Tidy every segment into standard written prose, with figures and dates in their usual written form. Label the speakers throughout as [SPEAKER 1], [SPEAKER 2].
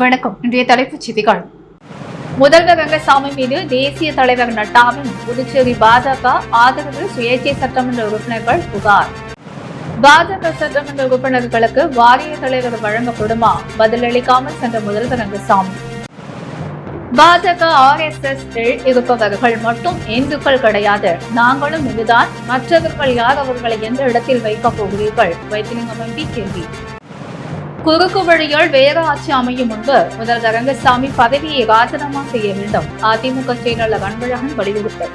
[SPEAKER 1] வணக்கம். இன்றைய தலைப்புச் செய்திகள். முதல்வர் ரங்கசாமி மீது தேசிய தலைவர் நட்டாவின் புதுச்சேரி பாஜக ஆதரவு சுயேட்சை சட்டமன்ற உறுப்பினர்கள் புகார். பாஜக சட்டமன்ற உறுப்பினர்களுக்கு வாரிய தலைவர் வழங்கப்படுமா? பதிலளிக்காமல் சென்ற முதல்வர் ரங்கசாமி. பாஜக RSS இருப்பவர்கள் மட்டும் இந்துக்கள் கிடையாது, நாங்களும் இதுதான். மற்றவர்கள் யார்? அவர்களை எந்த இடத்தில் வைக்கப் போகிறீர்கள்? வைத்திலிங்கம் MP கேள்வி. குறுக்கு வழியால் வேற ஆட்சி அமையும் முன்பு முதல்வர் ரங்கசாமி பதவியை ராஜினாமா செய்ய வேண்டும். அதிமுக செயலாளர் அன்பழகன் வலியுறுத்தல்.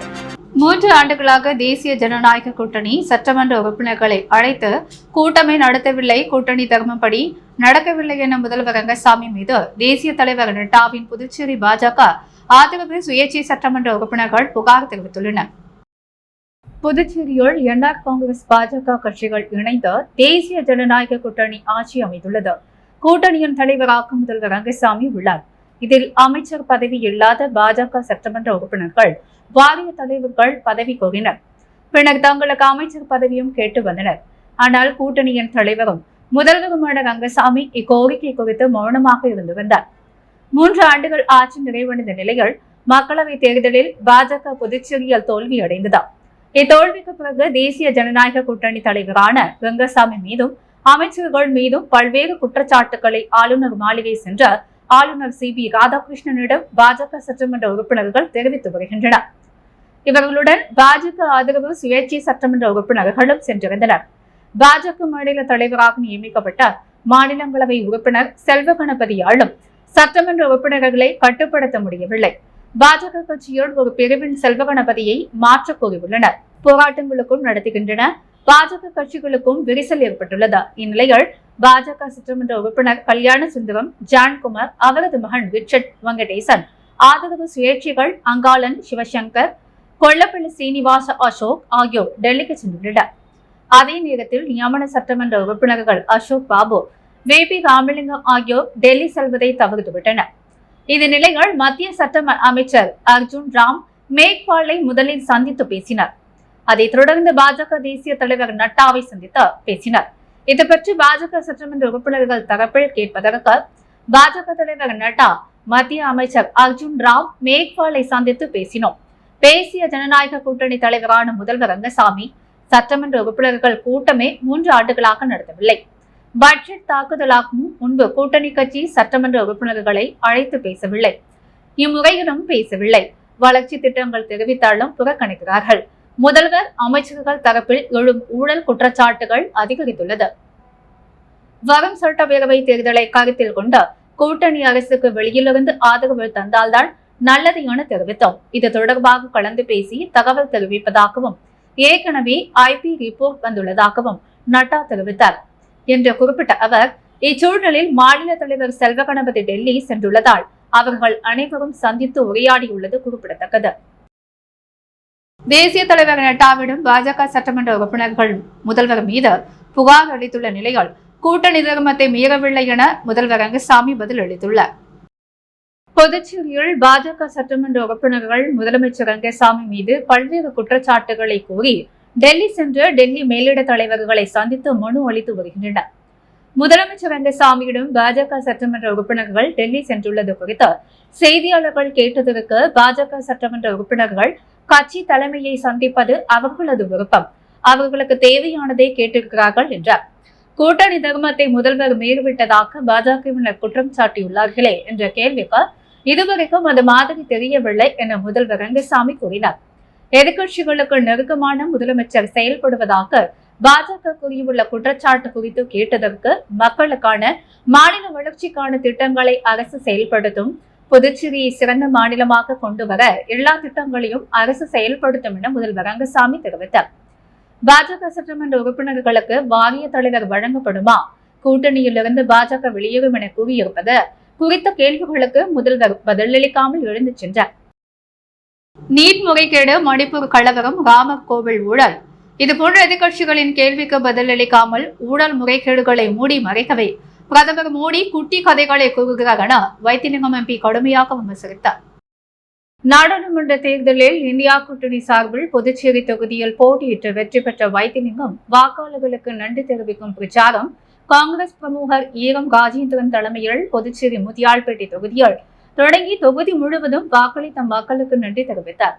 [SPEAKER 1] 3 ஆண்டுகளாக தேசிய ஜனநாயக கூட்டணி சட்டமன்ற உறுப்பினர்களை அழைத்து கூட்டமே நடத்தவில்லை, கூட்டணி தர்மப்படி நடக்கவில்லை என முதல்வர் ரங்கசாமி மீது தேசிய தலைவர் நட்டாவின் புதுச்சேரி பாஜக ஆதரவு சுயேட்சை சட்டமன்ற உறுப்பினர்கள் புகார் தெரிவித்துள்ளனர். புதுச்சேரியில் என்ஆர் காங்கிரஸ் பாஜக கட்சிகள் இணைந்து தேசிய ஜனநாயக கூட்டணி ஆட்சி அமைத்துள்ளது. கூட்டணியின் தலைவராக முதல்வர் ரங்கசாமி உள்ளார். இதில் அமைச்சர் பதவி இல்லாத பாஜக சட்டமன்ற உறுப்பினர்கள் வாரிய தலைவர்கள் பதவி கோரினர். பின்னர் தங்களுக்கு அமைச்சர் பதவியும் கேட்டு வந்தனர். ஆனால் கூட்டணியின் தலைவரும் முதல்வருமான ரங்கசாமி இக்கோரிக்கை குறித்து மௌனமாக இருந்து வந்தார். 3 ஆண்டுகள் ஆட்சி நிறைவடைந்த நிலையில் மக்களவைத் தேர்தலில் பாஜக புதுச்சேரியில் தோல்வியடைந்தது. இத்தோல்விக்கு பிறகு தேசிய ஜனநாயக கூட்டணி தலைவரான ரங்கசாமி மீதும் அமைச்சர்கள் மீதும் பல்வேறு குற்றச்சாட்டுகளை ஆளுநர் மாளிகை சென்ற ஆளுநர் CB ராதாகிருஷ்ணனிடம் பாஜக சட்டமன்ற உறுப்பினர்கள் தெரிவித்து வருகின்றனர். இவர்களுடன் பாஜக ஆதரவு சுயேட்சை சட்டமன்ற உறுப்பினர்களும் சென்றிருந்தனர். பாஜக மாநில தலைவராக நியமிக்கப்பட்ட மாநிலங்களவை உறுப்பினர் செல்வ கணபதியாலும் சட்டமன்ற உறுப்பினர்களை கட்டுப்படுத்த முடியவில்லை. பாஜக கட்சியோடு ஒரு பிரிவின் செல்வ கணபதியை மாற்ற கோரியுள்ளனர். போராட்டங்களுக்கும் நடத்துகின்றன. பாஜக கட்சிகளுக்கும் விரிசல் ஏற்பட்டுள்ளது. இந்நிலையில் பாஜக சட்டமன்ற உறுப்பினர் கல்யாண சுந்தரம், ஜான்குமார், அவரது மகன் ரிச்சர்ட் வெங்கடேசன் ஆதரவு சுயேட்சைகள் அங்காளன் சிவசங்கர், கொல்லப்பள்ளி சீனிவாச அசோக் ஆகியோர் டெல்லிக்கு சென்றுள்ளனர். அதே நேரத்தில் நியமன சட்டமன்ற உறுப்பினர்கள் அசோக் பாபு, VP ராமலிங்கம் ஆகியோர் டெல்லி செல்வதை தவிர்த்துவிட்டனர். இந்த நிலையில் மத்திய சட்ட அமைச்சர் அர்ஜுன் ராம் மேக்வாலை முதலில் சந்தித்து பேசினார். அதைத் தொடர்ந்து பாஜக தேசிய தலைவர் நட்டாவை சந்தித்து பேசினார். இது பற்றி பாஜக சட்டமன்ற உறுப்பினர்கள் தரப்பில் கேட்பதற்கு பாஜக தலைவர் நட்டா மத்திய அமைச்சர் அர்ஜுன் ராம் மேக்வாலை சந்தித்து பேசினோம். தேசிய ஜனநாயக கூட்டணி தலைவரான முதல்வர் ரங்கசாமி சட்டமன்ற உறுப்பினர்கள் கூட்டமே 3 ஆண்டுகளாக நடத்தவில்லை. பட்ஜெட் தாக்குதலாகவும் முன்பு கூட்டணி கட்சி சட்டமன்ற உறுப்பினர்களை அழைத்து பேசவில்லை. இம்முறையிலும் பேசவில்லை. வளர்ச்சி திட்டங்கள் தெரிவித்தாலும் புறக்கணிக்கிறார்கள். முதல்வர் அமைச்சர்கள் தரப்பில் எழும் ஊழல் குற்றச்சாட்டுகள் அதிகரித்துள்ளது. வரும் சட்டப்பேரவை தேர்தலை கருத்தில் கொண்டு கூட்டணி அரசுக்கு வெளியிலிருந்து ஆதரவு தந்தால்தான் நல்லது என தெரிவித்தோம். இது தொடர்பாக கலந்து பேசி தகவல் தெரிவிப்பதாகவும் ஏற்கனவே IP ரிப்போர்ட் வந்துள்ளதாகவும் நட்டா தெரிவித்தார் என்று குறிப்பிட்ட அவர், இச்சூழலில் மாநில தலைவர் செல்வ கணபதி டெல்லி சென்றுள்ளதால் அவர்கள் அனைவரும் சந்தித்து உரையாடியுள்ளது குறிப்பிடத்தக்கது. தேசிய தலைவர் நட்டாவிடம் பாஜக சட்டமன்ற உறுப்பினர்கள் முதல்வர் மீது புகார் அளித்துள்ள நிலையில் கூட்டணி தர்மத்தை மீறவில்லை என முதல்வர் ரங்கசாமி பதில் அளித்துள்ளார். புதுச்சேரியில் பாஜக சட்டமன்ற உறுப்பினர்கள் முதலமைச்சர் ரங்கசாமி மீது பல்வேறு குற்றச்சாட்டுகளை கூறி டெல்லி சென்று டெல்லி மேலிட தலைவர்களை சந்தித்து மனு அளித்து வருகின்றனர். முதலமைச்சர் ரங்கசாமியிடம் பாஜக சட்டமன்ற உறுப்பினர்கள் டெல்லி சென்றுள்ளது குறித்து செய்தியாளர்கள் கேட்டதற்கு பாஜக சட்டமன்ற உறுப்பினர்கள் கட்சி தலைமையை சந்திப்பது அவர்களது விருப்பம், அவர்களுக்கு தேவையானதை கேட்டிருக்கிறார்கள் என்றார். கூட்டணி தர்மத்தை முதல்வர் மீறிவிட்டதாக பாஜகவினர் குற்றம் சாட்டியுள்ளார்களே என்ற கேள்விக்கு இதுவரைக்கும் அது மாதிரி தெரியவில்லை என முதல்வர் ரங்கசாமி கூறினார். எதிர்கட்சிகளுக்கு நெருக்கமான முதலமைச்சர் செயல்படுவதாக பாஜக கூறியுள்ள குற்றச்சாட்டு குறித்து கேட்டதற்கு மக்களுக்கான மாநில வளர்ச்சிக்கான திட்டங்களை அரசு செயல்படுத்தும், புதுச்சேரியை சிறந்த மாநிலமாக கொண்டு வர எல்லா திட்டங்களையும் அரசு செயல்படுத்தும் என முதல்வர் ரங்கசாமி தெரிவித்தார். பாஜக சட்டமன்ற உறுப்பினர்களுக்கு வாரிய தலைவர் வழங்கப்படுமா? கூட்டணியிலிருந்து பாஜக வெளியேறும் என கூறியிருப்பது குறித்த கேள்விகளுக்கு முதல்வர் பதிலளிக்காமல் எழுந்து சென்றார். நீட் முறைகேடு, மணிப்பூர் கலவரம், ராமர் கோவில் ஊழல் இதுபோன்ற எதிர்கட்சிகளின் கேள்விக்கு பதிலளிக்காமல் ஊழல் முறைகேடுகளை மூடி மறைக்கவே பிரதமர் மோடி குட்டி கதைகளை கூறுகிறார் என வைத்திலிங்கம் MP கடுமையாக விமர்சித்தார். நாடாளுமன்ற தேர்தலில் இந்தியா கூட்டணி சார்பில் புதுச்சேரி தொகுதியில் போட்டியிட்டு வெற்றி பெற்ற வைத்திலிங்கம் வாக்காளர்களுக்கு நன்றி தெரிவிக்கும் பிரச்சாரம் காங்கிரஸ் பிரமுகர் ஈரம் ராஜேந்திரன் தலைமையில் புதுச்சேரி முத்தியால்பேட்டை தொகுதியில் தொடங்கி தொகுதி முழுவதும் வாக்களித்த மக்களுக்கு நன்றி தெரிவித்தார்.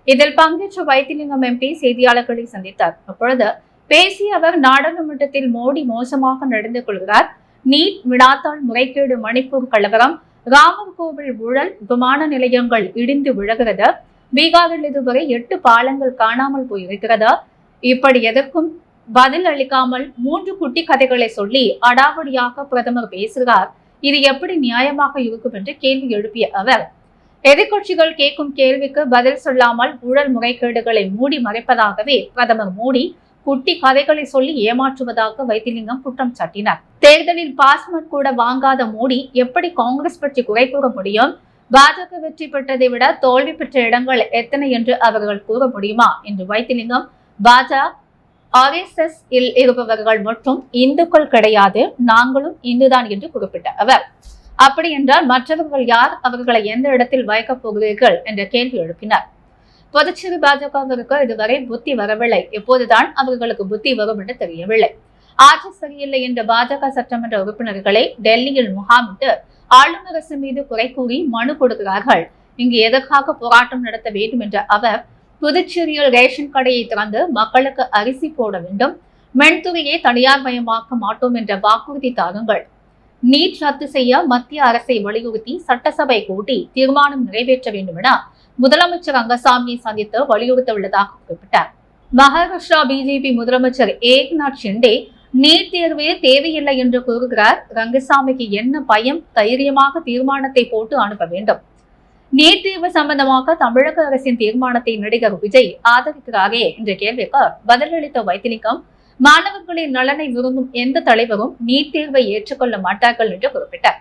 [SPEAKER 1] இதில் பங்கேற்ற வைத்திலிங்கம் எம்பி செய்தியாளர்களை சந்தித்தார். அப்பொழுது பேசிய அவர், நாடாளுமன்றத்தில் மோடி மோசமாக நடந்து கொள்கிறார், நீட் வினாத்தாள் முறைகேடு, மணிப்பூர் கலவரம், ராமர் கோவில் ஊழல், விமான நிலையங்கள் இடிந்து விழுகிறது, பீகாரில் இதுவரை 8 பாலங்கள் காணாமல் போயிருக்கிறது, இப்படி எதற்கும் பதில் அளிக்காமல் 3 குட்டி கதைகளை சொல்லி அடாவடியாக பிரதமர் பேசுகிறார், இது எப்படி நியாயமாக இருக்கும் என்று கேள்வி எழுப்பிய அவர், எதிர்கட்சிகள் கேட்கும் கேள்விக்கு பதில் சொல்லாமல் ஊழல் முறைகேடுகளை மூடி மறைப்பதாகவே பிரதமர் மோடி குட்டி கதைகளை சொல்லி ஏமாற்றுவதாக வைத்திலிங்கம் குற்றம் சாட்டினார். தேர்தலில் பாஸ்போர்ட் கூட வாங்காத மோடி எப்படி காங்கிரஸ் பற்றி குறை கூற முடியும்? பாஜக வெற்றி பெற்றதை விட தோல்வி பெற்ற இடங்கள் எத்தனை என்று அவர்கள் கூற முடியுமா என்று வைத்திலிங்கம், பாஜக RSS இல் இருப்பவர்கள் மற்றும் இந்துக்கள் கிடையாது, நாங்களும் இந்துதான் என்று குறிப்பிட்டார் அவர். அப்படி என்றால் மற்றவர்கள் யார்? அவர்களை எந்த இடத்தில் வைக்கப் போகிறீர்கள் என்ற கேள்வி எழுப்பினார். புதுச்சேரி பாஜகவிற்கு இதுவரை புத்தி வரவில்லை, எப்போதுதான் அவர்களுக்கு புத்தி வரும் என்று தெரியவில்லை. ஆட்சி சரியில்லை என்ற பாஜக சட்டமன்ற உறுப்பினர்களை டெல்லியில் முகாமிட்டு ஆளுநர் அரசு மீது குறை கூறி மனு கொடுக்கிறார்கள். இங்கு எதற்காக போராட்டம் நடத்த வேண்டும் என்ற அவர், புதுச்சேரியில் ரேஷன் கடையை திறந்து மக்களுக்கு அரிசி போட வேண்டும், மென்துறையை தனியார் மயமாக்க மாட்டோம் என்ற வாக்குறுதி தாருங்கள், நீட் ரத்து செய்ய மத்திய அரசை வலியுறுத்தி சட்டசபை கூட்டி தீர்மானம் நிறைவேற்ற வேண்டும் என முதலமைச்சர் ரங்கசாமியை சந்தித்து வலியுறுத்த உள்ளதாக குறிப்பிட்டார். மகாராஷ்டிரா பிஜேபி முதலமைச்சர் ஏக்நாத் ஷிண்டே நீட் தேர்வே தேவையில்லை என்று கூறுகிறார். ரங்கசாமிக்கு என்ன பயம்? தைரியமாக தீர்மானத்தை போட்டு அனுப்ப வேண்டும். நீட் தேர்வு சம்பந்தமாக தமிழக அரசின் தீர்மானத்தை நடிகர் விஜய் ஆதரிக்கிறாரே என்ற கேள்விக்கு பதிலளித்த வைத்திலிங்கம், மாணவர்களின் நலனை விரும்பும் எந்த தலைவரும் நீட் தேர்வை ஏற்றுக்கொள்ள மாட்டார்கள் என்று குறிப்பிட்டார்.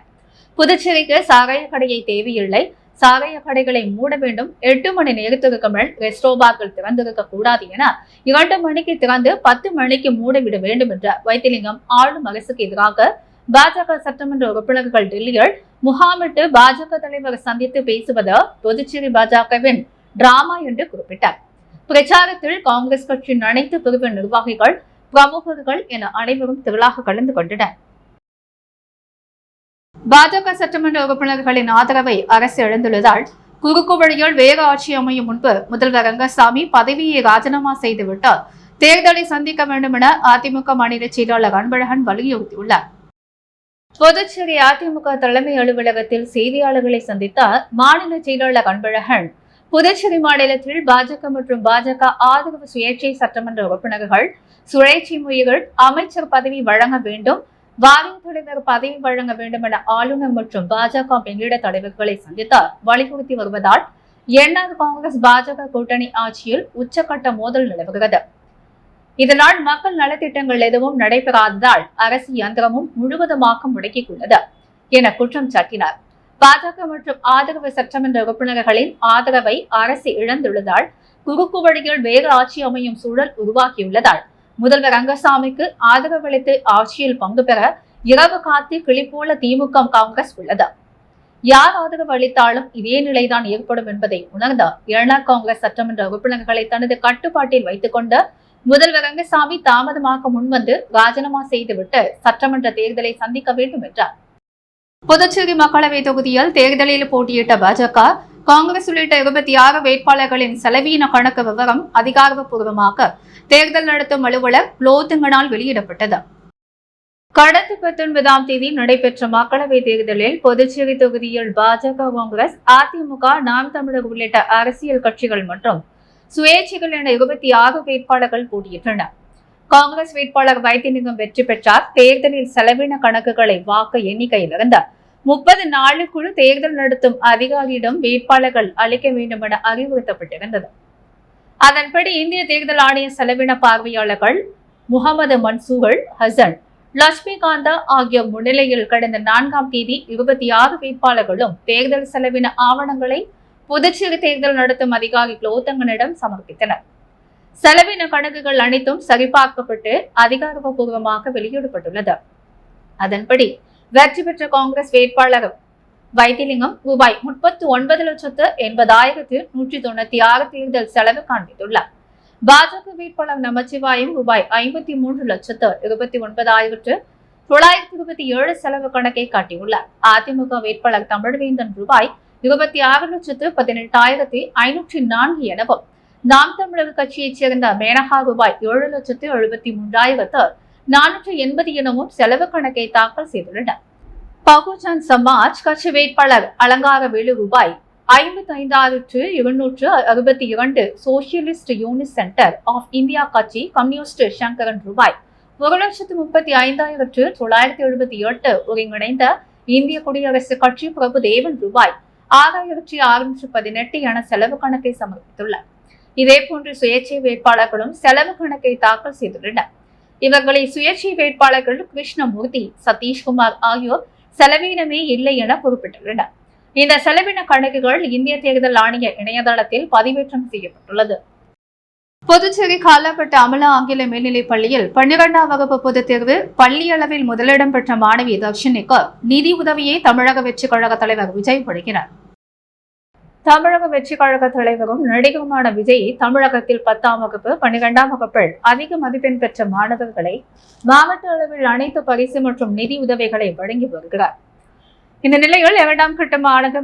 [SPEAKER 1] புதுச்சேரிக்கு சாராய கடையை தேவையில்லை, சாராய கடைகளை மூட வேண்டும், 8 மணி நேரத்திற்கு மேல் ரெஸ்டோபார்கள் திறந்திருக்க கூடாது என 2 மணிக்கு திறந்து 10 மணிக்கு மூடிவிட வேண்டும் என்ற வைத்திலிங்கம் ஆளும் அரசுக்கு எதிராக பாஜக சட்டமன்ற உறுப்பினர்கள் டெல்லியில் முகாமிட்டு பாஜக தலைவர் சந்தித்து பேசுவது புதுச்சேரி பாஜகவின் டிராமா என்று குறிப்பிட்டார். பிரச்சாரத்தில் காங்கிரஸ் கட்சியின் அனைத்து பிரிவு நிர்வாகிகள், பிரமுகர்கள் என அனைவரும் திரளாக கலந்து கொண்டனர். பாஜக சட்டமன்ற உறுப்பினர்களின் ஆதரவை அரசு இழந்துள்ளதால் குறுக்கு வழியில் வேறு ஆட்சி அமையும் முன்பு முதல்வர் ரங்கசாமி பதவியை ராஜினாமா செய்துவிட்டு தேர்தலை சந்திக்க வேண்டும் என அதிமுக மாநில செயலாளர் அன்பழகன் வலியுறுத்தியுள்ளார். புதுச்சேரி அதிமுக தலைமை அலுவலகத்தில் செய்தியாளர்களை சந்தித்த மாநில செயலாளர் அன்பழகன், புதுச்சேரி மாநிலத்தில் பாஜக மற்றும் பாஜக ஆதரவு சுயேட்சை சட்டமன்ற உறுப்பினர்கள் சுயேட்சை முறைகள் அமைச்சர் பதவி வழங்க வேண்டும், வாரிய தலைவர் பதவி வழங்க வேண்டும் என ஆளுநர் மற்றும் பாஜக பெண்ணிட தலைவர்களை சந்தித்து வலியுறுத்தி வருவதால் என்ஆர் காங்கிரஸ் பாஜக கூட்டணி ஆட்சியில் உச்சக்கட்ட மோதல் நிலவுகிறது. இதனால் மக்கள் நலத்திட்டங்கள் எதுவும் நடைபெறாததால் அரசு இயந்திரமும் முழுவதுமாக முடக்கிக் கொண்டது என குற்றம் சாட்டினார். பாஜக மற்றும் ஆதரவு சட்டமன்ற உறுப்பினர்களின் ஆதரவை அரசு இழந்துள்ளதால் குறுக்கு வழியில் வேறு ஆட்சி அமையும் சூழல் உருவாக்கியுள்ளதால் முதல்வர் ரங்கசாமிக்கு ஆதரவளித்து ஆட்சியில் பங்கு பெற இரவு காத்து கிளி போல திமுக காங்கிரஸ் உள்ளது. யார் ஆதரவு அளித்தாலும் இதே நிலைதான் ஏற்படும் என்பதை உணர்ந்த என்ஆர் காங்கிரஸ் சட்டமன்ற உறுப்பினர்களை தனது கட்டுப்பாட்டில் வைத்துக் கொண்டு முதல்வர் ரங்கசாமி தாமதமாக முன்வந்து ராஜினாமா செய்துவிட்டு சட்டமன்ற தேர்தலை சந்திக்க வேண்டும் என்றார். புதுச்சேரி மக்களவை தொகுதியில் தேர்தலில் போட்டியிட்ட பாஜக, காங்கிரஸ் உள்ளிட்ட 26 வேட்பாளர்களின் செலவீன கணக்கு விவரம் அதிகாரப்பூர்வமாக தேர்தல் நடத்தும் அலுவலர் குலோத்துங்கனால் வெளியிடப்பட்டது. கடந்த 19ஆம் தேதி நடைபெற்ற மக்களவை தேர்தலில் புதுச்சேரி தொகுதியில் பாஜக, காங்கிரஸ், அதிமுக, நாம் தமிழர் உள்ளிட்ட அரசியல் கட்சிகள் மற்றும் சுயேட்சைகள் என 26 வேட்பாளர்கள் போட்டியிட்டனர். காங்கிரஸ் வேட்பாளர் வைத்திலிங்கம் வெற்றி பெற்றார். தேர்தலில் செலவின கணக்குகளை வாக்கு எண்ணிக்கையிலிருந்து 30 நாளுக்குள் தேர்தல் நடத்தும் அதிகாரியிடம் வேட்பாளர்கள் அளிக்க வேண்டும் என அறிவுறுத்தப்பட்டிருந்தது. அதன்படி இந்திய தேர்தல் ஆணைய செலவின பார்வையாளர்கள் முகமது மன்சூர் ஹசன், லட்சுமிகாந்தா ஆகியோர் முன்னிலையில் கடந்த 4ஆம் தேதி 26 வேட்பாளர்களும் தேர்தல் செலவின ஆவணங்களை புதுச்சேரி தேர்தல் நடத்தும் அதிகாரி குலோத்துங்கனிடம் சமர்ப்பித்தனர். செலவின கணக்குகள் அனைத்தும் சரிபார்க்கப்பட்டு அதிகாரப்பூர்வமாக வெளியிடப்பட்டுள்ளது. அதன்படி வெற்றி பெற்ற காங்கிரஸ் வேட்பாளர் வைத்திலிங்கம் ரூபாய் 39,80,196 தேர்தல் செலவு காண்பித்துள்ளார். பாஜக வேட்பாளர் நமச்சிவாயம் ரூபாய் 53,29,000 927 செலவு கணக்கை காட்டியுள்ளார். அதிமுக வேட்பாளர் தமிழ்வேந்தன் ரூபாய் 26,18,504 எனவும், நாம் தமிழர் கட்சியைச் சேர்ந்த மேனகா ரூபாய் 7,73,480 எனவும் செலவு கணக்கை தாக்கல் செய்துள்ளனர். பகுஜன் சமாஜ் கட்சி வேட்பாளர் அலங்காரவேலு ரூபாய் 55,262, socialist unit centre of India கட்சி கம்யூனிஸ்ட் சங்கரன் ரூபாய் 1,35,978, ஒருங்கிணைந்த இந்திய குடியரசுக் கட்சி பிரபுதேவன் ரூபாய் 6,618 என செலவு கணக்கை சமர்ப்பித்துள்ளார். இதேபோன்று சுயேட்சை வேட்பாளர்களும் செலவு கணக்கை தாக்கல் செய்துள்ளனர். இவர்களில் சுயேட்சை வேட்பாளர்கள் கிருஷ்ணமூர்த்தி, சதீஷ்குமார் ஆகியோர் செலவீனமே இல்லை என குறிப்பிட்டுள்ளனர். இந்த செலவின கணக்குகள் இந்திய தேர்தல் ஆணைய இணையதளத்தில் பதிவேற்றம் செய்யப்பட்டுள்ளது. புதுச்சேரி காலாப்பட்டு அமலா ஆங்கில மேல்நிலைப் பள்ளியில் 12ஆம் வகுப்பு பொதுத் தேர்வு பள்ளி அளவில் முதலிடம் பெற்ற மாணவி தர்ஷினிக்கு நிதி உதவியை தமிழக வெற்றிக் கழக தலைவர் விஜய் வழங்கினார். தமிழக வெற்றிக் கழக தலைவரும் நடிகருமான விஜய் தமிழகத்தில் 10ஆம் வகுப்பு 12ஆம் வகுப்பில் அதிக மதிப்பெண் பெற்ற மாணவர்களை மாவட்ட அளவில் அனைத்து பரிசு மற்றும் நிதி உதவிகளை வழங்கி வருகிறார். இந்த நிலையில் 2ஆம் கட்ட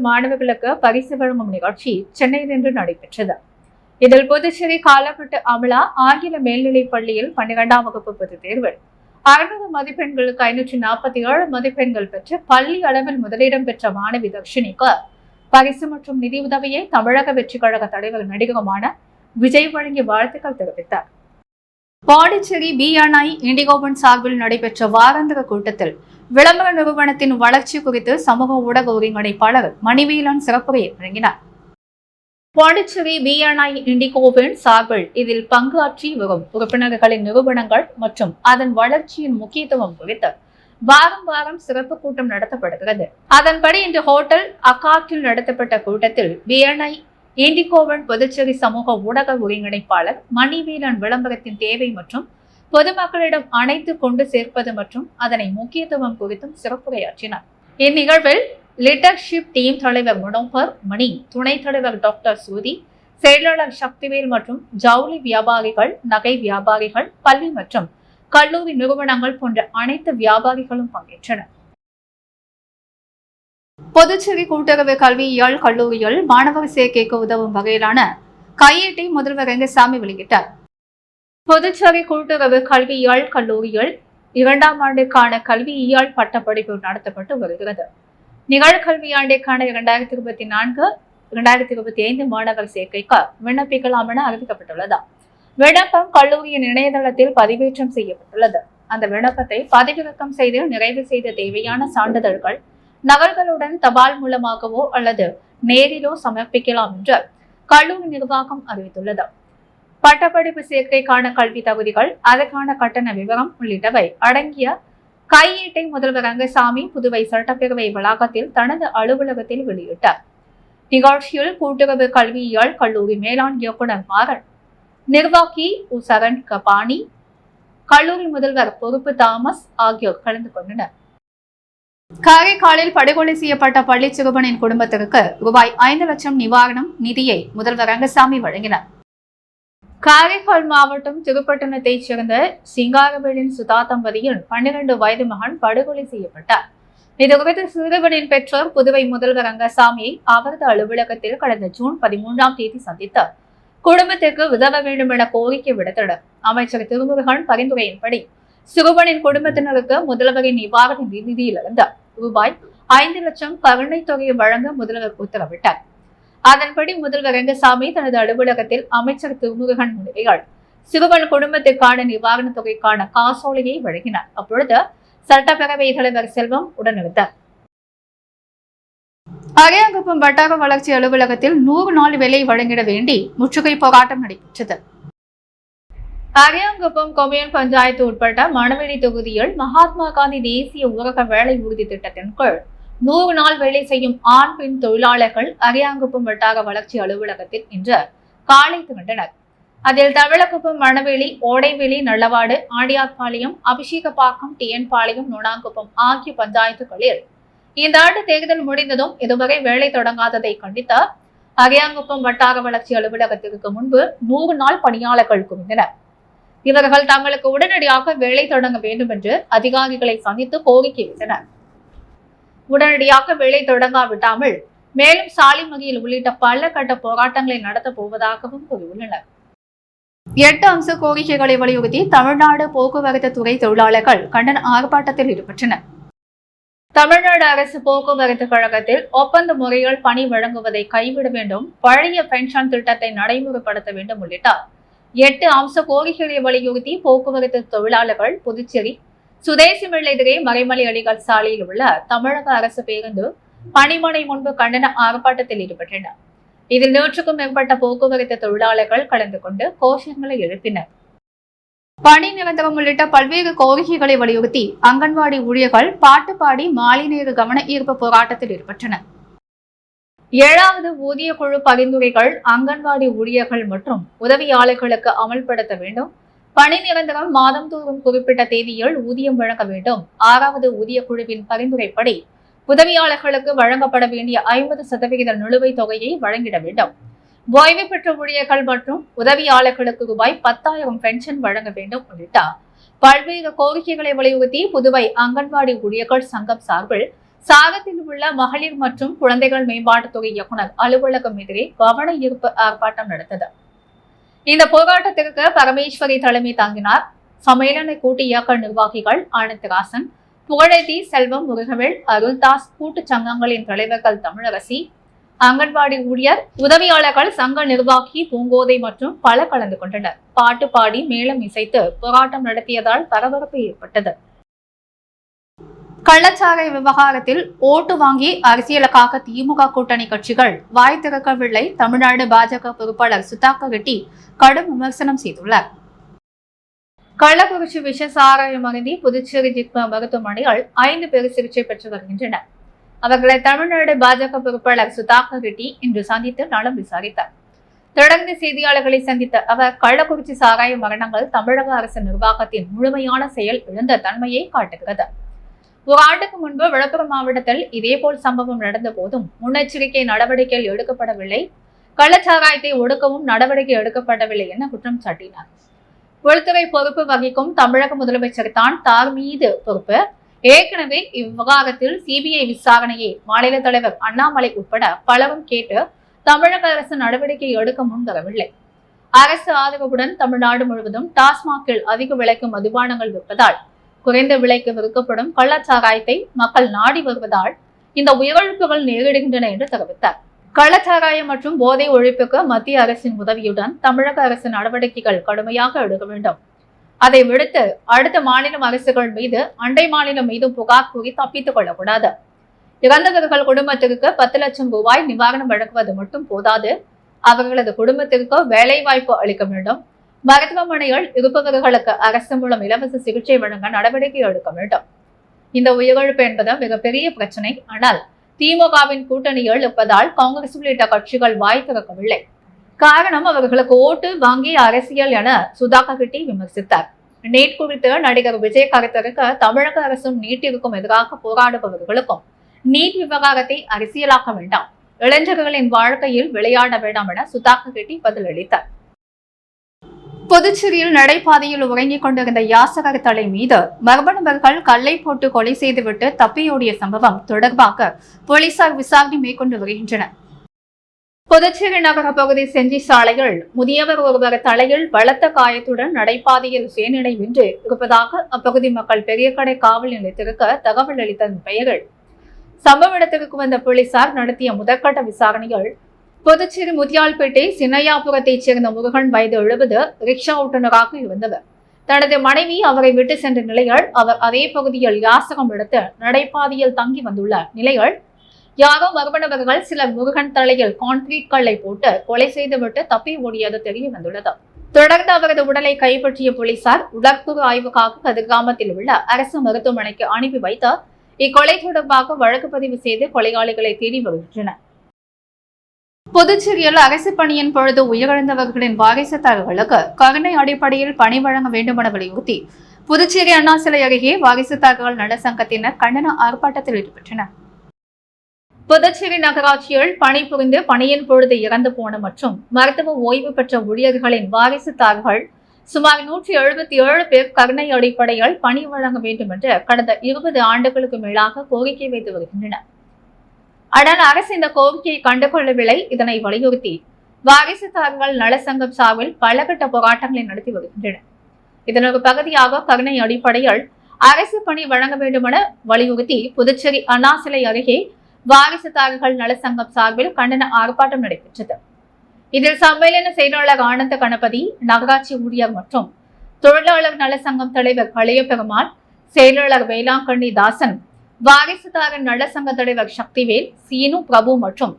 [SPEAKER 1] மாணவர்களுக்கு பரிசு வழங்கும் நிகழ்ச்சி சென்னையில் இன்று நடைபெற்றது. இதில் புதுச்சேரி காலாப்பட்டு அமலா ஆங்கில மேல்நிலைப் பள்ளியில் 12ஆம் வகுப்பு பொதுத் தேர்வில் 600 மதிப்பெண்களுக்கு 547 மதிப்பெண்கள் பெற்று பள்ளி அளவில் முதலிடம் பெற்ற மாணவி தர்ஷினிக்கு பரிசு மற்றும் நிதி உதவியை தமிழக வெற்றிக் கழக தலைவர் நடிகருமான விஜய் வழங்கி வாழ்த்துக்கள் தெரிவித்தார். பாண்டிச்சேரி BNI இண்டிகோவன் சார்பில் நடைபெற்ற வாராந்திர கூட்டத்தில் விளம்பர நிறுவனத்தின் வளர்ச்சி குறித்து சமூக ஊடக ஒருங்கிணைப்பாளர் மணிவேலன் சிறப்புரை வழங்கினார். பாண்டிச்சேரி BNI இண்டிகோவன் சார்பில் இதில் பங்காற்றி வரும் உறுப்பினர்களின் நிறுவனங்கள் மற்றும் அதன் வளர்ச்சியின் முக்கியத்துவம் குறித்து வாரம் சிறப்பு கூட்டம் நடத்தப்படுகிறது. அதன்படி இன்று ஹோட்டல் அகாட்டில் நடத்தப்பட்ட கூட்டத்தில் BNI இண்டிகோவன் புதுச்சேரி சமூக ஊடக ஒருங்கிணைப்பாளர் மணிவேலன் விளம்பரத்தின் தேவை மற்றும் பொதுமக்களிடம் அனைத்து கொண்டு சேர்ப்பது மற்றும் அதனை முக்கியத்துவம் குறித்தும் சிறப்புரையாற்றினார். இந்நிகழ்வில் லீடர்ஷிப் டீம் தலைவர் மனோகர் மணி, துணைத் தலைவர் டாக்டர் சூதி, செயலாளர் சக்திவேல் மற்றும் ஜவுளி வியாபாரிகள், நகை வியாபாரிகள், பள்ளி மற்றும் கல்லூரி நிறுவனங்கள் போன்ற அனைத்து வியாபாரிகளும் பங்கேற்றனர். புதுச்சேரி கூட்டுறவு கல்வியியல் கல்லூரியில் மாணவர் சேர்க்கைக்கு உதவும் வகையிலான கையேட்டை முதல்வர் ரங்கசாமி வெளியிட்டார். புதுச்சேரி கூட்டுறவு கல்வியியல் கல்லூரியில் 2ஆம் ஆண்டுக்கான கல்வியியல் பட்டப்படிப்பு நடத்தப்பட்டு வருகிறது. நிகழ்கல்வியாண்டிற்கான 2024-2025 மாணவர் சேர்க்கைக்கு விண்ணப்பிக்கலாம் என அறிவிக்கப்பட்டுள்ளது. விண்ணப்பம் கல்லூரியின் இணையதளத்தில் பதிவேற்றம் செய்யப்பட்டுள்ளது. அந்த விண்ணப்பத்தை பதிவிறக்கம் செய்து நிறைவு செய்த தேவையான சான்றிதழ்கள் நகல்களுடன் தபால் மூலமாகவோ அல்லது நேரிலோ சமர்ப்பிக்கலாம் என்று கல்லூரி நிர்வாகம் அறிவித்துள்ளது. பட்டப்படிப்பு சேர்க்கைக்கான கல்வி தகுதிகள், அதற்கான கட்டண விவரம் உள்ளிட்டவை அடங்கிய கையேட்டை முதல்வர் ரங்கசாமி புதுவை சட்டப்பேரவை வளாகத்தில் தனது அலுவலகத்தில் வெளியிட்டார். நிகழ்ச்சியில் கூட்டுறவு கல்வியியல் கல்லூரி மேலாண் இயக்குநர் மாறன், நிர்வாகி சரண் கபானி, கல்லூரி முதல்வர் பொறுப்பு தாமஸ் ஆகியோர் கலந்து கொண்டனர். காரைக்காலில் படுகொலை செய்யப்பட்ட பள்ளி சிறுவனின் குடும்பத்திற்கு ரூபாய் 5 லட்சம் நிவாரணம் நிதியை முதல்வர் ரங்கசாமி வழங்கினார். காரைக்கால் மாவட்டம் திருப்பட்டணத்தைச் சேர்ந்த சிங்காரவேலின் சுதா தம்பதியின் 12 வயது மகன் படுகொலை செய்யப்பட்டார். இதுகுறித்து சிறுவனின் பெற்றோர் புதுவை முதல்வர் ரங்கசாமியை அவரது அலுவலகத்தில் கடந்த ஜூன் 13ஆம் தேதி சந்தித்து குடும்பத்திற்கு உதவ வேண்டும் என கோரிக்கை விடுத்தனர். அமைச்சர் திருமுருகன் பரிந்துரையின்படி சிறுவனின் குடும்பத்தினருக்கு முதல்வரின் நிவாரண நிதியிலிருந்து ரூபாய் 5 லட்சம் கருணை தொகையை வழங்க முதல்வர் உத்தரவிட்டார். அதன்படி முதல்வர் ரங்கசாமி தனது அலுவலகத்தில் அமைச்சர் திருமுருகன் முன்னிலையில் சிறுவன் குடும்பத்திற்கான நிவாரண தொகைக்கான காசோலையை வழங்கினார். அப்பொழுது சட்டப்பேரவை தலைவர் செல்வம் உடனிருந்தார். அரியாங்குப்பம் வட்டார வளர்ச்சி அலுவலகத்தில் 100 நாள் வேலை வழங்கிட வேண்டி முற்றுகை போராட்டம் நடைபெற்றது. அரியாங்குப்பம் கொம்யூன் பஞ்சாயத்து உட்பட்ட மணவெளி தொகுதியில் மகாத்மா காந்தி தேசிய ஊரக வேலை உறுதி திட்டத்தின் கீழ் 100 நாள் வேலை செய்யும் ஆண் பெண் தொழிலாளர்கள் அரியாங்குப்பம் வட்டார வளர்ச்சி அலுவலகத்தில் இன்று காலை திரண்டனர். அதில் தவளக்குப்பம், மணவெளி, ஓடைவெளி, நல்லவாடு, ஆண்டியார்பாளையம், அபிஷேகப்பாக்கம், டிஎன்பாளையம், நோனாங்குப்பம் ஆகிய பஞ்சாயத்துகளில் இந்த ஆண்டு தேர்தல் முடிந்ததும் இதுவரை வேலை தொடங்காததை கண்டித்த அரியாங்குப்பம் வட்டார வளர்ச்சி அலுவலகத்திற்கு முன்பு 100 நாள் பணியாளர்கள் குவிந்தனர். இவர்கள் தங்களுக்கு உடனடியாக வேலை தொடங்க வேண்டும் என்று அதிகாரிகளை சந்தித்து கோரிக்கை வைத்தனர். உடனடியாக வேலை தொடங்காவிட்டாமல் மேலும் சாலை மறியல் உள்ளிட்ட பல கட்ட போராட்டங்களை நடத்தப் போவதாகவும் கூறியுள்ளனர். 8 அம்ச கோரிக்கைகளை வலியுறுத்தி தமிழ்நாடு போக்குவரத்து துறை தொழிலாளர்கள் கண்டன ஆர்ப்பாட்டத்தில் ஈடுபட்டனர். தமிழ்நாடு அரசு போக்குவரத்து கழகத்தில் ஒப்பந்த முறையில் பணி வழங்குவதை கைவிட வேண்டும், பழைய பென்ஷன் திட்டத்தை நடைமுறைப்படுத்த வேண்டும் உள்ளிட்ட 8 அம்ச கோரிக்கைகளை வலியுறுத்தி போக்குவரத்து தொழிலாளர்கள் புதுச்சேரி சுதேசிமில் எதிரே மறைமலை அடிகள் சாலையில் உள்ள தமிழக அரசு பேருந்து பணிமனை முன்பு கண்டன ஆர்ப்பாட்டத்தில் ஈடுபட்டனர். இதில் 100க்கும் மேற்பட்ட போக்குவரத்து தொழிலாளர்கள் கலந்து கொண்டு கோஷங்களை எழுப்பினர். பணி நிரந்தரம் உள்ளிட்ட பல்வேறு கோரிக்கைகளை வலியுறுத்தி அங்கன்வாடி ஊழியர்கள் பாட்டு பாடி மாலை நேர கவன ஈர்ப்பு போராட்டத்தில் ஈடுபட்டனர். 7வது ஊதிய குழு பரிந்துரைகள் அங்கன்வாடி ஊழியர்கள் மற்றும் உதவியாளர்களுக்கு அமல்படுத்த வேண்டும். பணி நிரந்தரம் மாதந்தோறும் குறிப்பிட்ட தேதியில் ஊதியம் வழங்க வேண்டும். 6வது ஊதிய குழுவின் பரிந்துரைப்படி உதவியாளர்களுக்கு வழங்கப்பட வேண்டிய 50% நிலுவைத் தொகையை வழங்கிட வேண்டும். ஓய்வு பெற்ற ஊழியர்கள் மற்றும் உதவியாளர்களுக்கு ரூபாய் 10,000 பென்ஷன் வழங்க வேண்டும் உள்ளிட்ட பல்வேறு கோரிக்கைகளை வலியுறுத்தி புதுவை அங்கன்வாடி ஊழியர்கள் சங்கம் சார்பில் சாகத்தில் உள்ள மகளிர் மற்றும் குழந்தைகள் மேம்பாட்டுத்துறை இயக்குநர் அலுவலகம் எதிரே கவன ஈர்ப்பு ஆர்ப்பாட்டம் நடந்தது. இந்த போராட்டத்திற்கு பரமேஸ்வரி தலைமை தாங்கினார். சம்மேளன கூட்டு இயக்க நிர்வாகிகள் ஆனந்தராசன், புகழேந்தி, செல்வம், முருகவேல், அருள்தாஸ், கூட்டு சங்கங்களின் தலைவர்கள் தமிழரசி, அங்கன்வாடி ஊழியர், உதவியாளர்கள் சங்க நிர்வாகி பூங்கோதை மற்றும் பல கலந்து கொண்டனர். பாட்டு பாடி மேளம் இசைத்து போராட்டம் நடத்தியதால் பரபரப்பு ஏற்பட்டது. கள்ளச்சாராய விவகாரத்தில் ஓட்டு வாங்கி அரசியலுக்காக திமுக கூட்டணி கட்சிகள் வாய் திறக்கவில்லை. தமிழ்நாடு பாஜக பொறுப்பாளர் சுதாகர் ரெட்டி கடும் விமர்சனம் செய்துள்ளார். கள்ளக்குறிச்சி விஷ சாராயம் அருந்தி புதுச்சேரி ஜிப்மர் மருத்துவமனையில் 5 பேர் சிகிச்சை பெற்று வருகின்றனர். அவர்களை தமிழ்நாடு பாஜக பொறுப்பாளர் சுதாகர் ரெட்டி இன்று சந்தித்து நலம் விசாரித்தார். தொடர்ந்து செய்தியாளர்களை சந்தித்த அவர் கள்ளக்குறிச்சி சாராய மரணங்கள் தமிழக அரசு நிர்வாகத்தின் முழுமையான செயல் இழந்த தன்மையை காட்டுகிறது. ஒரு ஆண்டுக்கு முன்பு விழுப்புரம் மாவட்டத்தில் இதேபோல் சம்பவம் நடந்த போதும் முன்னெச்சரிக்கை நடவடிக்கைகள் எடுக்கப்படவில்லை. கள்ளச்சாராயத்தை ஒடுக்கவும் நடவடிக்கை எடுக்கப்படவில்லை என குற்றம் சாட்டினார். உள்துறை பொறுப்பு வகிக்கும் தமிழக முதலமைச்சர் தான் தார் மீது பொறுப்பு. ஏற்கனவே இவ்விவகாரத்தில் சிபிஐ விசாரணையை மாநில தலைவர் அண்ணாமலை உட்பட பலரும் கேட்டு தமிழக அரசு நடவடிக்கை எடுக்க முன்வரவில்லை. அரசு ஆதரவுடன் தமிழ்நாடு முழுவதும் டாஸ்மாகில் அதிக விலைக்கு மதுபானங்கள் விற்பதால் குறைந்த விலைக்கு விற்கப்படும் கள்ளச்சாராயத்தை மக்கள் நாடி வருவதால் இந்த உயிரிழப்புகள் நேரிடுகின்றன என்று தெரிவித்தார். கள்ளச்சாராயம் மற்றும் போதை ஒழிப்புக்கு மத்திய அரசின் உதவியுடன் தமிழக அரசு நடவடிக்கைகள் கடுமையாக எடுக்க வேண்டும். அதை விடுத்து அடுத்த மாநில அரசுகள் மீது அண்டை மாநிலம் மீது புகார் கூறி தப்பித்துக் கொள்ளக்கூடாது. இறந்தவர்கள் குடும்பத்திற்கு 10 லட்சம் ரூபாய் நிவாரணம் வழங்குவது மட்டும் போதாது, அவர்களது குடும்பத்திற்கு வேலை வாய்ப்பு அளிக்க வேண்டும். மருத்துவமனைகள் இருப்பவர்களுக்கு அரசு மூலம் இலவச சிகிச்சை வழங்க நடவடிக்கை எடுக்க வேண்டும். இந்த உயிரிழப்பு என்பது மிகப்பெரிய பிரச்சனை. ஆனால் திமுகவின் கூட்டணியில் இருப்பதால் காங்கிரஸ் உள்ளிட்ட கட்சிகள் வாய் திறக்கவில்லை. காரணம் அவர்களுக்கு ஓட்டு வாங்கி அரசியல் என சுதாகர் ரெட்டி விமர்சித்தார். நீட் குறித்து நடிகர் விஜய் கருத்திற்கு தமிழக அரசும் நீட்டிற்கும் எதிராக போராடுபவர்களுக்கும் நீட் விவகாரத்தை அரசியலாக்க வேண்டாம், இளைஞர்களின் வாழ்க்கையில் விளையாட வேண்டாம் என சுதாகர் ரெட்டி பதிலளித்தார். புதுச்சேரியில் நடைபாதையில் உறங்கிக் கொண்டிருந்த யாசகர் தலை மீது மர்ம நபர்கள் கல்லை போட்டு கொலை செய்துவிட்டு தப்பியோடிய சம்பவம் தொடர்பாக போலீசார் விசாரணை மேற்கொண்டு வருகின்றனர். புதுச்சேரி நகர பகுதி செஞ்சி சாலையில் முதியவர் ஒருவர் தலையில் பலத்த காயத்துடன் நடைபாதையில் சுயநினைவின்றி இருப்பதாக அப்பகுதி மக்கள் பெரியகடை காவல் நிலையத்திற்கு தகவல் அளித்ததன் பெயரில் சம்பவ இடத்திற்கு வந்த போலீசார் நடத்திய முதற்கட்ட விசாரணையில் புதுச்சேரி முத்தியால்பேட்டை சின்னையாபுரத்தைச் சேர்ந்த முருகன் வயது 70 ரிக்ஷா ஓட்டுநராக இருந்தவர். தனது மனைவி அவரை விட்டு சென்ற நிலையில் அவர் அதே பகுதியில் யாசகம் எடுத்து நடைபாதையில் தங்கி வந்துள்ள நிலையில் யாரோ மர்மநபர்கள் சிலர் முருகன் தலையில் கான்கிரீட் கல்லை போட்டு கொலை செய்துவிட்டு தப்பி ஓடியது தெரிய வந்துள்ளது. தொடர்ந்து அவரது உடலை கைப்பற்றிய போலீசார் உடற்கூறு ஆய்வுக்காக கதிர்காமத்தில் உள்ள அரசு மருத்துவமனைக்கு அனுப்பி வைத்து இக்கொலை தொடர்பாக வழக்கு பதிவு செய்து கொலையாளிகளை தேடி வருகின்றனர். புதுச்சேரியில் அரசு பணியின் பொழுது உயிரிழந்தவர்களின் வாரிசுதாரர்களுக்கு கருணை அடிப்படையில் பணி வழங்க வேண்டும் என வலியுறுத்தி புதுச்சேரி அண்ணா சிலை அருகே வாரிசுதாரர்கள் நல சங்கத்தினர் கண்டன ஆர்ப்பாட்டத்தில் ஈடுபட்டனர். புதுச்சேரி நகராட்சியில் பணிபுரிந்து பணியின் பொழுது இறந்து போன மற்றும் மருத்துவ ஓய்வு பெற்ற ஊழியர்களின் வாரிசுதாரர்கள் சுமார் 177 பேர் கருணை அடிப்படையில் பணி வழங்க வேண்டும் என்று கடந்த 20 ஆண்டுகளுக்கு மேலாக கோரிக்கை வைத்து வருகின்றனர். ஆனால் அரசு இந்த கோரிக்கையை கண்டுகொள்ளவில்லை. இதனை வலியுறுத்தி வாரிசுதாரர்கள் நலசங்கம் சார்பில் பல கட்ட போராட்டங்களை நடத்தி வருகின்றனர். இதன் ஒரு பகுதியாக கருணை அடிப்படையில் அரசு பணி வழங்க வேண்டும் என வலியுறுத்தி புதுச்சேரி அண்ணா சிலை அருகே வாரிசுதாரர்கள் நலசங்கம் சார்பில் கண்டன ஆர்ப்பாட்டம் நடைபெற்றது. இதில் சம்மேளன செயலாளர் ஆனந்த கணபதி, நகராட்சி ஊழியர் மற்றும் தொழிலாளர் நலசங்கம் தலைவர் கலைய பெருமாள், செயலாளர் வேளாங்கண்ணி தாசன், வாரிசுதாரர் நலசங்க தலைவர் சக்திவேல், சீனு பிரபு மற்றும்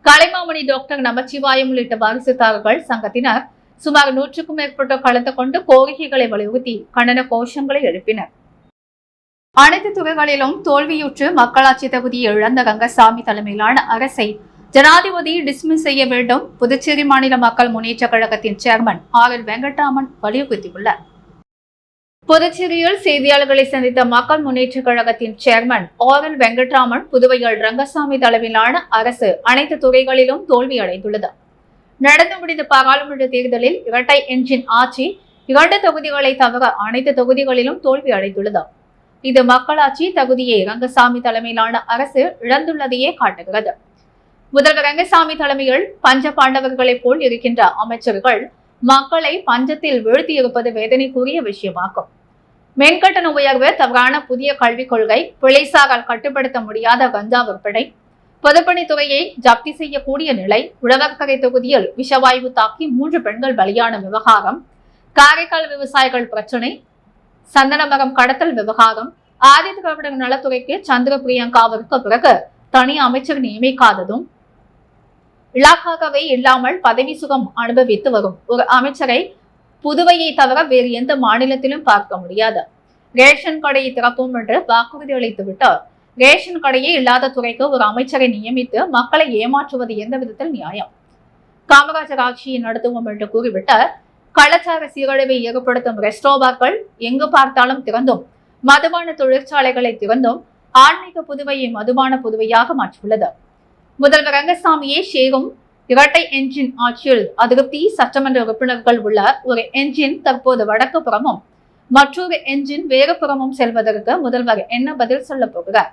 [SPEAKER 1] கலைமாமணி டாக்டர் நமச்சிவாயம் உள்ளிட்ட வாரிசுதாரர்கள் சங்கத்தினர் சுமார் 100க்கும் மேற்பட்டோர் கலந்து கொண்டு கோரிக்கைகளை வலியுறுத்தி கண்டன கோஷங்களை எழுப்பினர். அனைத்து துறைகளிலும் தோல்வியுற்று மக்களாட்சி தொகுதியை இழந்த ரங்கசாமி தலைமையிலான அரசை ஜனாதிபதி டிஸ்மிஸ் செய்ய வேண்டும் புதுச்சேரி மாநில மக்கள் முன்னேற்ற கழகத்தின் சேர்மன் RL வெங்கட்ராமன் வலியுறுத்தியுள்ளார். புதுச்சேரியில் செய்தியாளர்களை சந்தித்த மக்கள் முன்னேற்ற கழகத்தின் சேர்மன் RL வெங்கட்ராமன், புதுவையில் ரங்கசாமி தலைமையிலான அரசு அனைத்து துறைகளிலும் தோல்வி அடைந்துள்ளது. நடந்து முடிந்த பாராளுமன்ற தேர்தலில் இரட்டை என்ஜின் ஆட்சி 2 தொகுதிகளை தவிர அனைத்து தொகுதிகளிலும் தோல்வி அடைந்துள்ளது. இது மக்களாட்சி தகுதியை ரங்கசாமி தலைமையிலான அரசு இழந்துள்ளதையே காட்டுகிறது. முதல்வர் ரங்கசாமி தலைமையில் பஞ்ச பாண்டவர்களைப் போல் இருக்கின்ற அமைச்சர்கள் மக்களை பஞ்சத்தில் வீழ்த்தியிருப்பது வேதனைக்குரிய விஷயமாகும். மின்கட்டண உயர்வு, தவறான புதிய கல்விக் கொள்கை, பிழைசாரால் கட்டுப்படுத்த முடியாத கஞ்சா விற்பனை, பொதுப்பணித்துறையை ஜப்தி செய்யக்கூடிய நிலை, உழவர்கரை தொகுதியில் விஷவாயு தாக்கி 3 பெண்கள் பலியான விவகாரம், காரைக்கால் விவசாயிகள் பிரச்சினை, சந்தன மரம் கடத்தல் விவகாரம், ஆதி திராவிடர் நலத்துறைக்கு சந்திர பிரியங்காவிற்கு பிறகு தனி அமைச்சர் நியமிக்காததும், இலாக்காகவே இல்லாமல் பதவி சுகம் அனுபவித்து வரும் ஒரு அமைச்சரை புதுவையை தவிர வேறு எந்த மாநிலத்திலும் பார்க்க முடியாது. ரேஷன் கடையை திறப்போம் என்று வாக்குறுதி அளித்துவிட்டு ரேஷன் கடையே இல்லாத துறைக்கு ஒரு அமைச்சரை நியமித்து மக்களை ஏமாற்றுவது எந்த விதத்தில் நியாயம்? காமராஜர் ஆட்சியை நடத்துவோம் என்று கூறிவிட்டு கள்ளச்சார சீரழிவை ஏற்படுத்தும் ரெஸ்டோபார்கள் எங்கு பார்த்தாலும் திறந்தும், மதுபான தொழிற்சாலைகளை திறந்தும் ஆன்மீக புதுவையை மதுபான புதுவையாக மாற்றியுள்ளது. முதல்வர் ரங்கசாமியை சேரும் இரட்டை என்ஜின் ஆட்சியில் அதிருப்தி. சட்டமன்ற உறுப்பினர்கள் உள்ள ஒரு என்ஜின் தற்போது வடக்கு புறமும் மற்றொரு என்ஜின் வேறு புறமும் செல்வதற்கு முதல்வர் என்ன பதில் சொல்ல போகிறார்?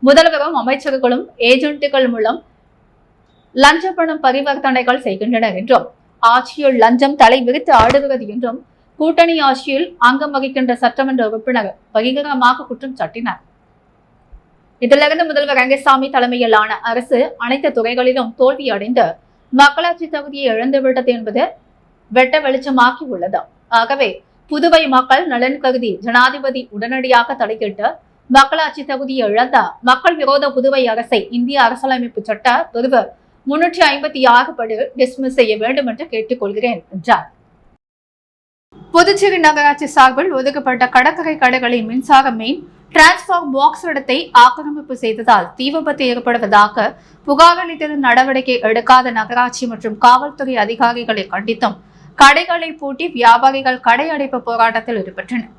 [SPEAKER 1] முதல்வரும் அமைச்சர்களும் ஏஜென்ட்டுகள் மூலம் லஞ்ச பணம் பரிவர்த்தனைகள் செய்கின்றனர் என்றும், ஆட்சியில் லஞ்சம் தலை விரித்து ஆடுகிறது என்றும் கூட்டணி ஆட்சியில் அங்கம் வகிக்கின்ற சட்டமன்ற உறுப்பினர் பகிரங்கமாக குற்றம் சாட்டினார். இதிலிருந்து முதல்வர் ரங்கசாமி தலைமையிலான அரசு அனைத்து துறைகளிலும் தோல்வி அடைந்து மக்களாட்சி தொகுதியை இழந்துவிட்டது என்பது வெட்ட வெளிச்சமாக்கி உள்ளது. ஆகவே புதுவை மக்கள் நலன் கருதி ஜனாதிபதி உடனடியாக தலையிட்டு மக்களாட்சி தொகுதியை இழந்த மக்கள் விரோத புதுவை அரசை இந்திய அரசியலமைப்பு சட்ட பிரிவு 356 படி டிஸ்மிஸ் செய்ய வேண்டும் என்று கேட்டுக்கொள்கிறேன் என்றார். புதுச்சேரி நகராட்சி சார்பில் ஒதுக்கப்பட்ட கடற்கரை கடைகளின் மின்சார மெயின் டிரான்ஸ்பார்ம் பாக்ஸ் இடத்தை ஆக்கிரமிப்பு செய்ததால் தீ விபத்து ஏற்படுவதாக புகார் அளித்ததும் நடவடிக்கை எடுக்காத நகராட்சி மற்றும் காவல்துறை அதிகாரிகளை கண்டித்தும் கடைகளை பூட்டி வியாபாரிகள் கடை அடைப்பு போராட்டத்தில் ஈடுபட்டனர்.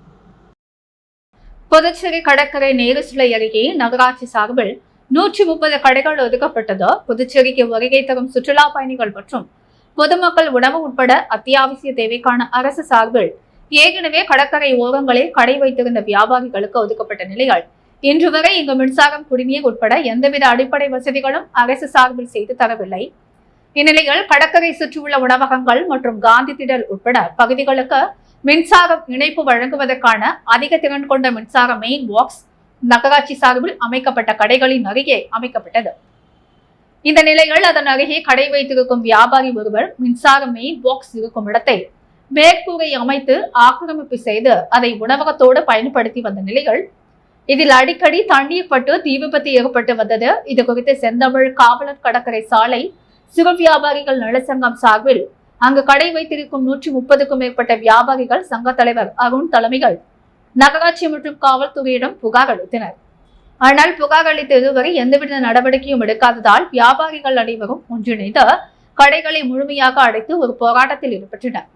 [SPEAKER 1] புதுச்சேரி கடற்கரை நேரு சிலை அருகே நகராட்சி சார்பில் 130 கடைகள் ஒதுக்கப்பட்டது. புதுச்சேரிக்கு வருகை தரும் சுற்றுலா பயணிகள் மற்றும் பொதுமக்கள் உணவு உட்பட அத்தியாவசிய தேவைக்கான அரசு சார்பில் ஏற்கனவே கடற்கரை ஓரங்களில் கடை வைத்திருந்த வியாபாரிகளுக்கு ஒதுக்கப்பட்ட நிலையில் இன்று வரை இங்கு மின்சாரம், குடிநீர் உட்பட எந்தவித அடிப்படை வசதிகளும் அரசு சார்பில் செய்து தரவில்லை. இந்நிலையில் கடற்கரை சுற்றியுள்ள உணவகங்கள் மற்றும் காந்தி திடல் உட்பட பகுதிகளுக்கு மின்சாரம் இணைப்பு வழங்குவதற்கான அதிக திறன் கொண்ட மின்சார மெயின் பாக்ஸ் நகராட்சி சார்பில் அமைக்கப்பட்ட கடைகளின் அருகே அமைக்கப்பட்டது. இந்த நிலையில் அதன் அருகே கடை வைத்திருக்கும் வியாபாரி ஒருவர் மின்சார மெயின் பாக்ஸ் இருக்கும் இடத்தை மேற்கூரை அமைத்து ஆக்கிரமிப்பு செய்து அதை உணவகத்தோடு பயன்படுத்தி வந்த நிலையில் இதில் அடிக்கடி தண்ணீர் பட்டு தீ விபத்து ஏற்பட்டு வந்தது. இது குறித்து செந்தமிழ் காவலர் கடற்கரை சாலை சிறு வியாபாரிகள் நலசங்கம் சார்பில் அங்கு கடை வைத்திருக்கும் 130க்கும் மேற்பட்ட வியாபாரிகள் சங்க தலைவர் அருண் தலைமையில் நகராட்சி மற்றும் காவல்துறையிடம் புகார் அளித்தனர். ஆனால் புகார் அளித்த இதுவரை எந்தவித நடவடிக்கையும் எடுக்காததால் வியாபாரிகள் அனைவரும் ஒன்றிணைந்து கடைகளை முழுமையாக அடைத்து ஒரு போராட்டத்தில் ஈடுபட்டனர்.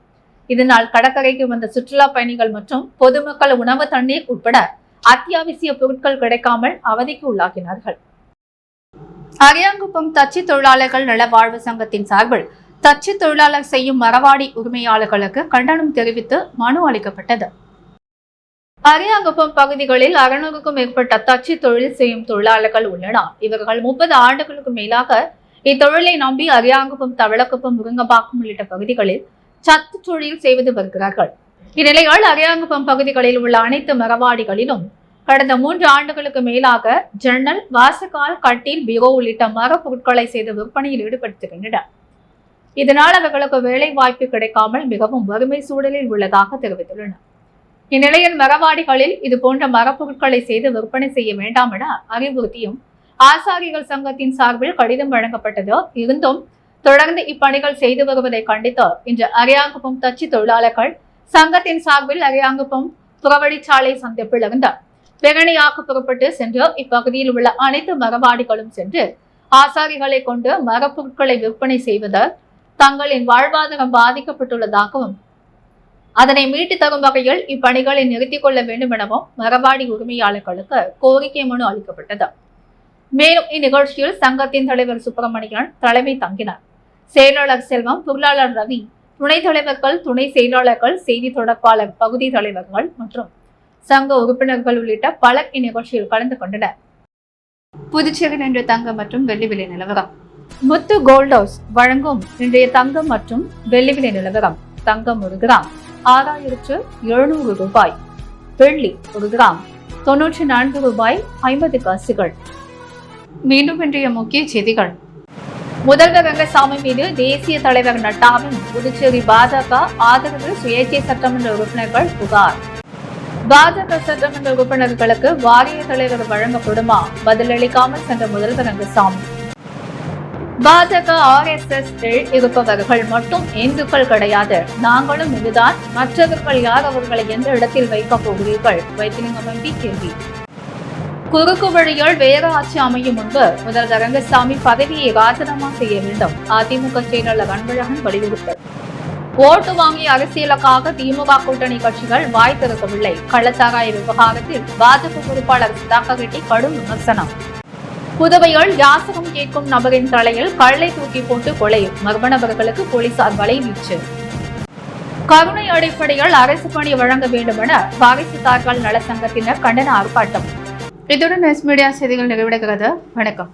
[SPEAKER 1] இதனால் கடற்கரைக்கு வந்த சுற்றுலா பயணிகள் மற்றும் பொதுமக்கள் உணவு, தண்ணீர் உட்பட அத்தியாவசிய பொருட்கள் கிடைக்காமல் அவதிக்கு உள்ளாகினார்கள். அரியாங்குப்பம் தச்சு தொழிலாளர்கள் நல வாழ்வு சங்கத்தின் சார்பில் தச்சு தொழிலாளர் செய்யும் மரவாடி உரிமையாளர்களுக்கு கண்டனம் தெரிவித்து மனு அளிக்கப்பட்டது. அரியாங்குப்பம் பகுதிகளில் 600க்கும் மேற்பட்ட தச்சு தொழில் செய்யும் தொழிலாளர்கள் உள்ளனர். இவர்கள் 30 ஆண்டுகளுக்கு மேலாக இத்தொழிலை நம்பி அரியாங்குப்பம், தவளக்குப்பம், முருங்கம்பாக்கம் உள்ளிட்ட பகுதிகளில் சத்து தொழில் செய்து வருகிறார்கள். இந்நிலையில் அரியாங்குப்பம் பகுதிகளில் உள்ள அனைத்து மரவாடிகளிலும் கடந்த 3 ஆண்டுகளுக்கு மேலாக ஜன்னல், வாசக்கால், கட்டில், பீரோ உள்ளிட்ட மர பொருட்களை செய்து விற்பனையில் ஈடுபடுத்துகின்றனர். இதனால் அவர்களுக்கு வேலை வாய்ப்பு கிடைக்காமல் மிகவும் வறுமை சூழலில் உள்ளதாக தெரிவித்துள்ளனர். இந்நிலையில் மரவாடிகளில் இதுபோன்ற மரப்பொருட்களை செய்து விற்பனை செய்ய வேண்டாம் என அறிவுறுத்தியும் ஆசாரிகள் சங்கத்தின் சார்பில் கடிதம் வழங்கப்பட்டது. இருந்தும் தொடர்ந்து இப்பணிகள் செய்து வருவதை கண்டித்து இன்று அரியாங்குப்பம் தச்சு தொழிலாளர்கள் சங்கத்தின் சார்பில் அரியாங்குப்பம் புறவழிச்சாலை சந்திப்பில் இருந்து பேரணியாக புறப்பட்டு சென்று இப்பகுதியில் உள்ள அனைத்து மரவாடிகளும் சென்று ஆசாரிகளை கொண்டு மரப்பொருட்களை விற்பனை செய்வதால் தங்களின் வாழ்வாதாரம் பாதிக்கப்பட்டுள்ளதாகவும் அதனை மீட்டு தரும் வகையில் இப்பணிகளை நிறுத்திக் கொள்ள வேண்டும் எனவும் மரவாடி உரிமையாளர்களுக்கு கோரிக்கை மனு அளிக்கப்பட்டது. மேலும் இந்நிகழ்ச்சியில் சங்கத்தின் தலைவர் சுப்பிரமணியன் தலைமை தங்கினார். செயலாளர் செல்வம், பொருளாளர் ரவி, துணைத் தலைவர்கள், துணை செயலாளர்கள், செய்தி தொடர்பாளர், பகுதி தலைவர்கள் மற்றும் சங்க உறுப்பினர்கள் உள்ளிட்ட பலர் இந்நிகழ்ச்சியில் கலந்து கொண்டனர். புதுச்சேரியில் இன்று தங்கம் மற்றும் வெள்ளி விலை நிலவரம். முத்து கோல்ட் ஹவுஸ் வழங்கும் இன்றைய தங்கம் மற்றும் வெள்ளி விலை நிலவரம். தங்கம் 1 கிராம் 6700 ரூபாய், வெள்ளி 1 கிராம் 94 ரூபாய் 50 காசுகள். மீண்டும் இன்றைய முக்கிய செய்திகள். முதல்வர் ரங்கசாமி மீது தேசிய தலைவர் நட்டாவின் புதுச்சேரி பாஜக ஆதரவு சுயேட்சை சட்டமன்ற உறுப்பினர்கள் புகார். பாஜக சட்டமன்ற உறுப்பினர்களுக்கு வாரிய தலைவர் வழங்கப்படுமா? பதிலளிக்காமல் சென்ற முதல்வர் ரங்கசாமி. பாஜக RSS இருப்பவர்கள் மட்டும் இந்துக்கள் கிடையாது, நாங்களும் இதுதான். மற்றவர்கள் யார்? அவர்களை எந்த இடத்தில் வைக்கப் போகிறீர்கள்? வைத்திலிங்கம் MP கேள்வி. குறுக்கு வழியால் வேற ஆட்சி அமையும் முன்பு முதல்வர் ரங்கசாமி பதவியை ராஜினாமா செய்ய வேண்டும். அதிமுக செயலாளர் அன்பழகன் வலியுறுத்தல். ஓட்டு வாங்கி அரசியலுக்காக திமுக கூட்டணி கட்சிகள் வாய் திறக்கவில்லை. கள்ளச்சாராய விவகாரத்தில் பாஜக பொறுப்பாளர் சுதாகர் ரெட்டி கடும் விமர்சனம். புதுவையில் யாசகம் கேட்கும் நபரின் தலையில் கல்லை தூக்கி போட்டு கொலை, மர்ம நபர்களுக்கு போலீசார் வலைவீச்சு. கருணை அடிப்படையில் அரசு பணி வழங்க வேண்டும் என வாரிசுதார்கள் நல சங்கத்தினர் கண்டன ஆர்ப்பாட்டம். இத்துடன் எஸ் மீடியா செய்திகள் நிறைவடைகிறது. வணக்கம்.